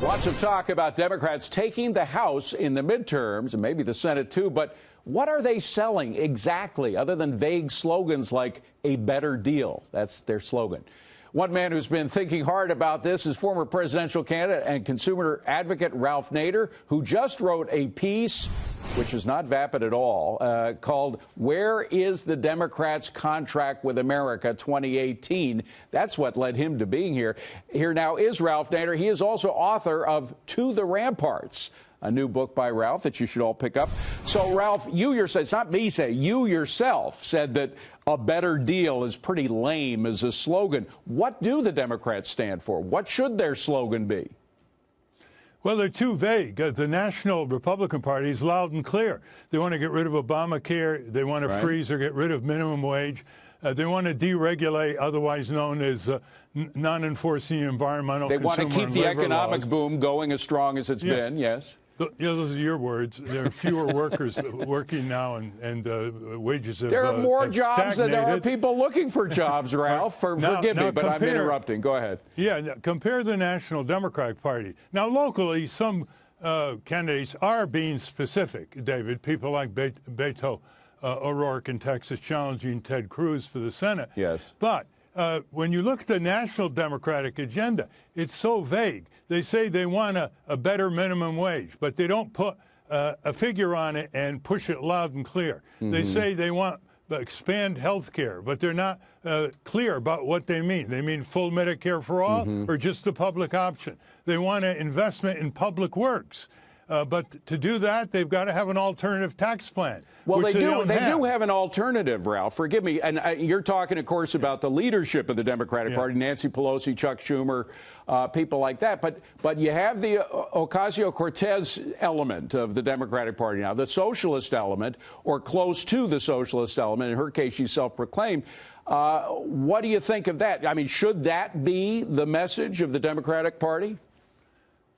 Lots of talk about Democrats taking the House in the midterms and maybe the Senate too, but what are they selling exactly other than vague slogans like a better deal? That's their slogan. One man who's been thinking hard about this is former presidential candidate and consumer advocate Ralph Nader, who just wrote a piece, which is not vapid at all, called "Where is the Democrats' Contract with America 2018?" That's what led him to being here. Here now is Ralph Nader. He is also author of To the Ramparts, a new book by Ralph that you should all pick up. So, Ralph, you yourself, it's not me saying, you yourself said that a better deal is pretty lame as a slogan. What do the Democrats stand for? What should their slogan be? Well, they're too vague. The National Republican Party is loud and clear. They want to get rid of Obamacare. They want to freeze or get rid of minimum wage. They want to deregulate, otherwise known as non-enforcing environmental. They want to keep the economic boom going as strong as it's been, yes. Those are your words. There are fewer workers working now, and wages have There are more jobs stagnated. than there are people looking for jobs, Ralph. Forgive me, but I'm interrupting. Go ahead. Yeah, compare the National Democratic Party. Now, locally, some candidates are being specific, David. People like Beto O'Rourke in Texas challenging Ted Cruz for the Senate. Yes. But when you look at the National Democratic agenda, it's so vague. They say they want a better minimum wage, but they don't put a figure on it and push it loud and clear. They say they want to expand health care, but they're not clear about what they mean. They mean full Medicare for all or just the public option. They want an investment in public works. But to do that, they've got to have an alternative tax plan. Well, they do have an alternative, Ralph. Forgive me. And you're talking, of course, about the leadership of the Democratic Party, Nancy Pelosi, Chuck Schumer, people like that. But you have the Ocasio-Cortez element of the Democratic Party now, the socialist element, or close to the socialist element. In her case, she's self-proclaimed. What do you think of that? I mean, should that be the message of the Democratic Party?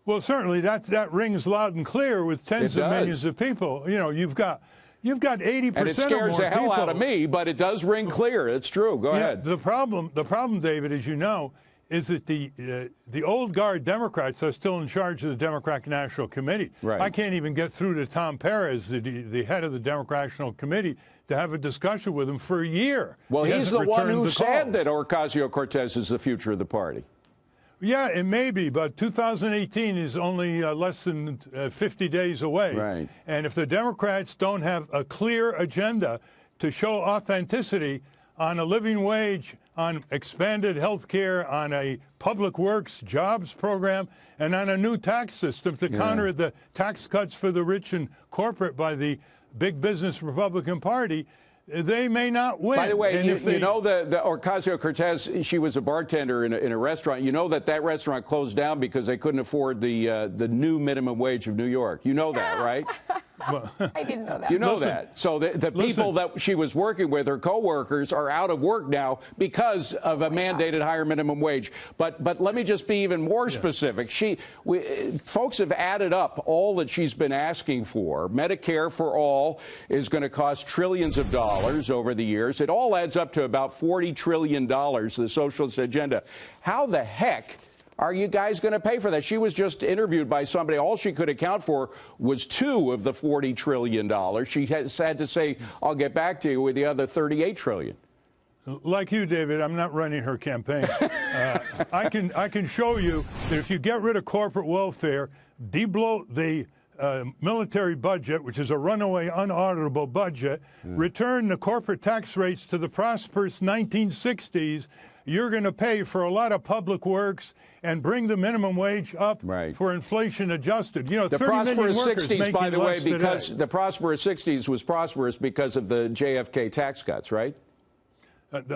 Well, certainly that rings loud and clear with tens of millions of people. You know, you've got 80% and it scares the hell out of me, but it does ring clear. It's true. Go ahead. The problem, David, as you know, is that the old guard Democrats are still in charge of the Democratic National Committee. Right. I can't even get through to Tom Perez, the head of the Democratic National Committee, to have a discussion with him for a year. Well, he's the one who said that Ocasio-Cortez is the future of the party. Yeah, it may be, but 2018 is only less than 50 days away. Right. And if the Democrats don't have a clear agenda to show authenticity on a living wage, on expanded health care, on a public works jobs program, and on a new tax system to counter the tax cuts for the rich and corporate by the big business Republican Party, they may not win. By the way, you know the Ocasio-Cortez, she was a bartender in a restaurant. You know that restaurant closed down because they couldn't afford the new minimum wage of New York. You know that, right? I didn't know that. You know that. So the people that she was working with, her coworkers, are out of work now because of a mandated higher minimum wage. But let me just be even more specific. Folks have added up all that she's been asking for. Medicare for all is going to cost trillions of dollars over the years. It all adds up to about $40 trillion, the socialist agenda. How the heck are you guys going to pay for that? She was just interviewed by somebody. All she could account for was $2 of the $40 trillion. She had to say, I'll get back to you with the other $38 trillion. Like you, David, I'm not running her campaign. I can show you that if you get rid of corporate welfare, debloat the military budget, which is a runaway, unauditable budget, return the corporate tax rates to the prosperous 1960s, you're going to pay for a lot of public works and bring the minimum wage up for inflation adjusted. You know, the 30 million prosperous workers 60s, by the way, because today. the prosperous 60s was prosperous because of the JFK tax cuts, right?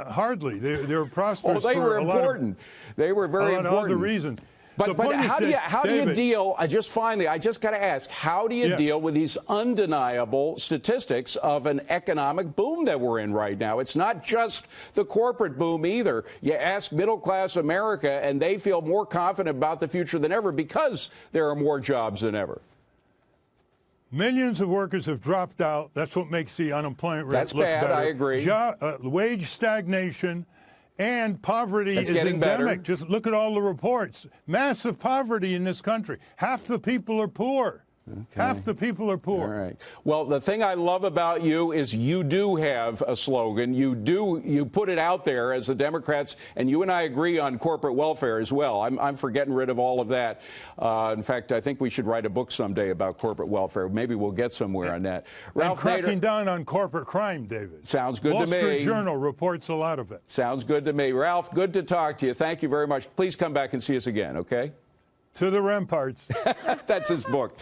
Hardly. They were prosperous. Oh, they were important. They were very important. Other reasons. But how do you deal? I just got to ask, how do you deal with these undeniable statistics of an economic boom that we're in right now? It's not just the corporate boom either. You ask middle class America, and they feel more confident about the future than ever because there are more jobs than ever. Millions of workers have dropped out. That's what makes the unemployment rate look better. I agree. Wage stagnation And poverty It's is getting better. endemic. Just look at all the reports. Massive poverty in this country. Half the people are poor. Half the people are poor. All right. Well, the thing I love about you is you do have a slogan. You put it out there as the Democrats, and you and I agree on corporate welfare as well. I'm for getting rid of all of that. In fact, I think we should write a book someday about corporate welfare. Maybe we'll get somewhere on that. And cracking down on corporate crime, David. Sounds good Wall to me. Street Journal reports a lot of it. Sounds good to me. Ralph, good to talk to you. Thank you very much. Please come back and see us again, okay? To the ramparts. That's his book.